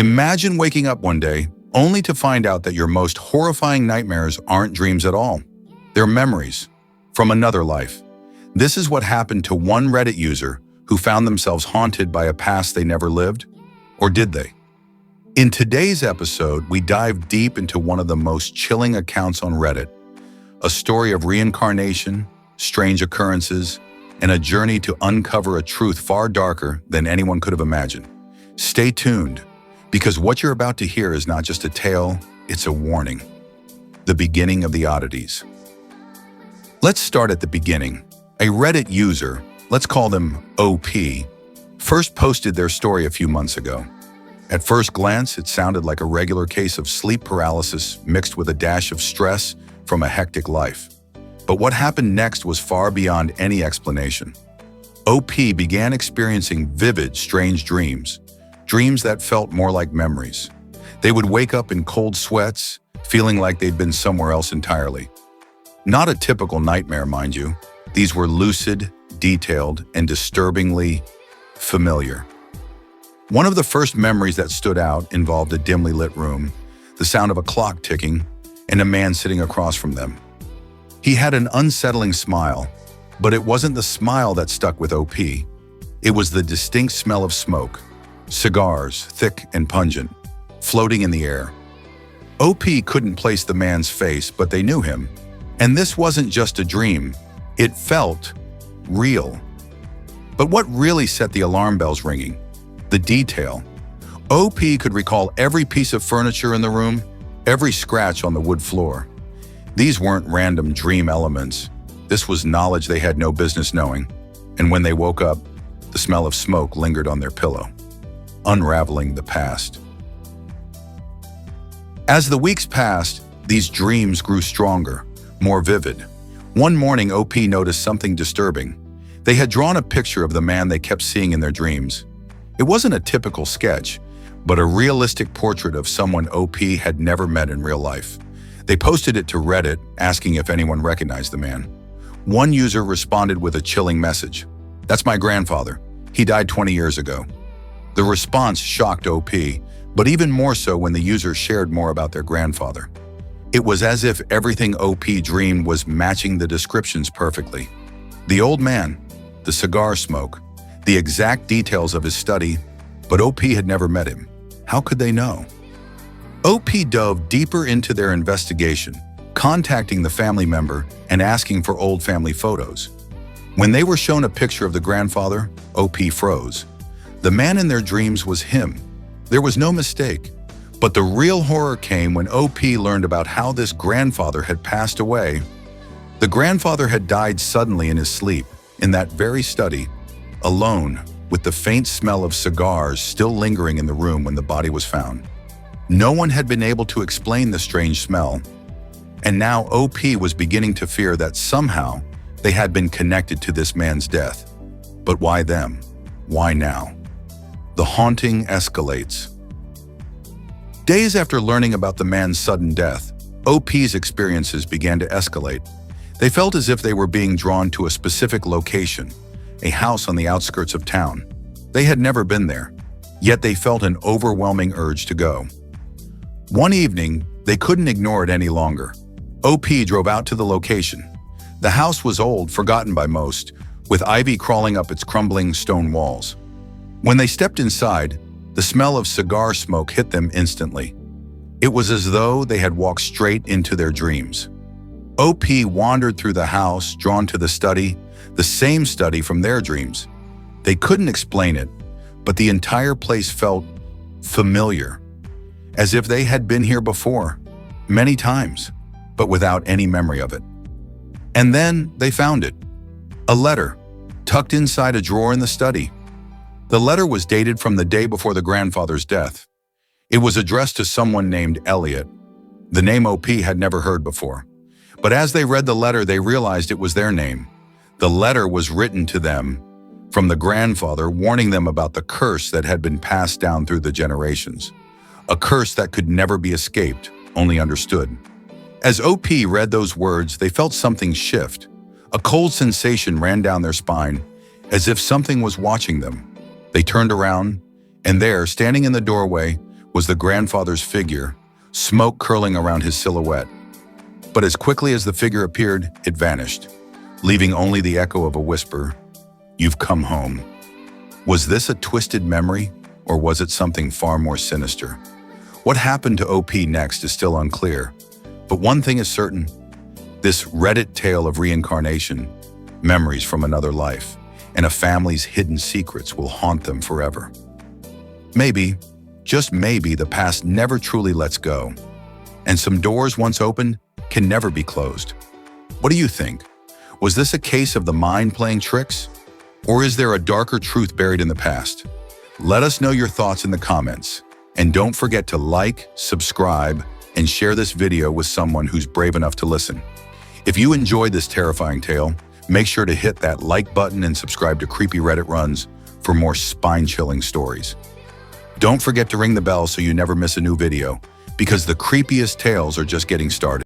Imagine waking up one day only to find out that your most horrifying nightmares aren't dreams at all. They're memories from another life. This is what happened to one Reddit user who found themselves haunted by a past they never lived. Or did they? In today's episode, we dive deep into one of the most chilling accounts on Reddit, a story of reincarnation, strange occurrences, and a journey to uncover a truth far darker than anyone could have imagined. Stay tuned, because what you're about to hear is not just a tale, it's a warning. The beginning of the oddities. Let's start at the beginning. A Reddit user, let's call them OP, first posted their story a few months ago. At first glance, it sounded like a regular case of sleep paralysis mixed with a dash of stress from a hectic life. But what happened next was far beyond any explanation. OP began experiencing vivid, strange dreams that felt more like memories. They would wake up in cold sweats, feeling like they'd been somewhere else entirely. Not a typical nightmare, mind you. These were lucid, detailed, and disturbingly familiar. One of the first memories that stood out involved a dimly lit room, the sound of a clock ticking, and a man sitting across from them. He had an unsettling smile, but it wasn't the smile that stuck with OP. It was the distinct smell of smoke, cigars, thick and pungent, floating in the air. OP couldn't place the man's face, but they knew him. And this wasn't just a dream, it felt real. But what really set the alarm bells ringing? The detail. OP could recall every piece of furniture in the room, every scratch on the wood floor. These weren't random dream elements. This was knowledge they had no business knowing. And when they woke up, the smell of smoke lingered on their pillow, unraveling the past. As the weeks passed, these dreams grew stronger, more vivid. One morning, OP noticed something disturbing. They had drawn a picture of the man they kept seeing in their dreams. It wasn't a typical sketch, but a realistic portrait of someone OP had never met in real life. They posted it to Reddit, asking if anyone recognized the man. One user responded with a chilling message. "That's my grandfather. He died 20 years ago." The response shocked OP, but even more so when the user shared more about their grandfather. It was as if everything OP dreamed was matching the descriptions perfectly. The old man, the cigar smoke, the exact details of his study, but OP had never met him. How could they know? OP dove deeper into their investigation, contacting the family member and asking for old family photos. When they were shown a picture of the grandfather, OP froze. The man in their dreams was him. There was no mistake. But the real horror came when OP learned about how this grandfather had passed away. The grandfather had died suddenly in his sleep, in that very study, alone, with the faint smell of cigars still lingering in the room when the body was found. No one had been able to explain the strange smell, and now OP was beginning to fear that somehow they had been connected to this man's death. But why them? Why now? The haunting escalates. Days after learning about the man's sudden death, OP's experiences began to escalate. They felt as if they were being drawn to a specific location, a house on the outskirts of town. They had never been there, yet they felt an overwhelming urge to go. One evening, they couldn't ignore it any longer. OP drove out to the location. The house was old, forgotten by most, with ivy crawling up its crumbling stone walls. When they stepped inside, the smell of cigar smoke hit them instantly. It was as though they had walked straight into their dreams. OP wandered through the house, drawn to the study, the same study from their dreams. They couldn't explain it, but the entire place felt familiar, as if they had been here before, many times, but without any memory of it. And then they found it. A letter, tucked inside a drawer in the study. The letter was dated from the day before the grandfather's death. It was addressed to someone named Elliot, the name OP had never heard before. But as they read the letter, they realized it was their name. The letter was written to them from the grandfather, warning them about the curse that had been passed down through the generations. A curse that could never be escaped, only understood. As OP read those words, they felt something shift. A cold sensation ran down their spine, as if something was watching them. They turned around, and there, standing in the doorway, was the grandfather's figure, smoke curling around his silhouette. But as quickly as the figure appeared, it vanished, leaving only the echo of a whisper, "You've come home." Was this a twisted memory, or was it something far more sinister? What happened to OP next is still unclear, but one thing is certain: this Reddit tale of reincarnation, memories from another life, and a family's hidden secrets will haunt them forever. Maybe, just maybe, the past never truly lets go, and some doors once opened can never be closed. What do you think? Was this a case of the mind playing tricks? Or is there a darker truth buried in the past? Let us know your thoughts in the comments. And don't forget to like, subscribe, and share this video with someone who's brave enough to listen. If you enjoyed this terrifying tale, make sure to hit that like button and subscribe to Creepy Reddit Runs for more spine-chilling stories. Don't forget to ring the bell so you never miss a new video, because the creepiest tales are just getting started.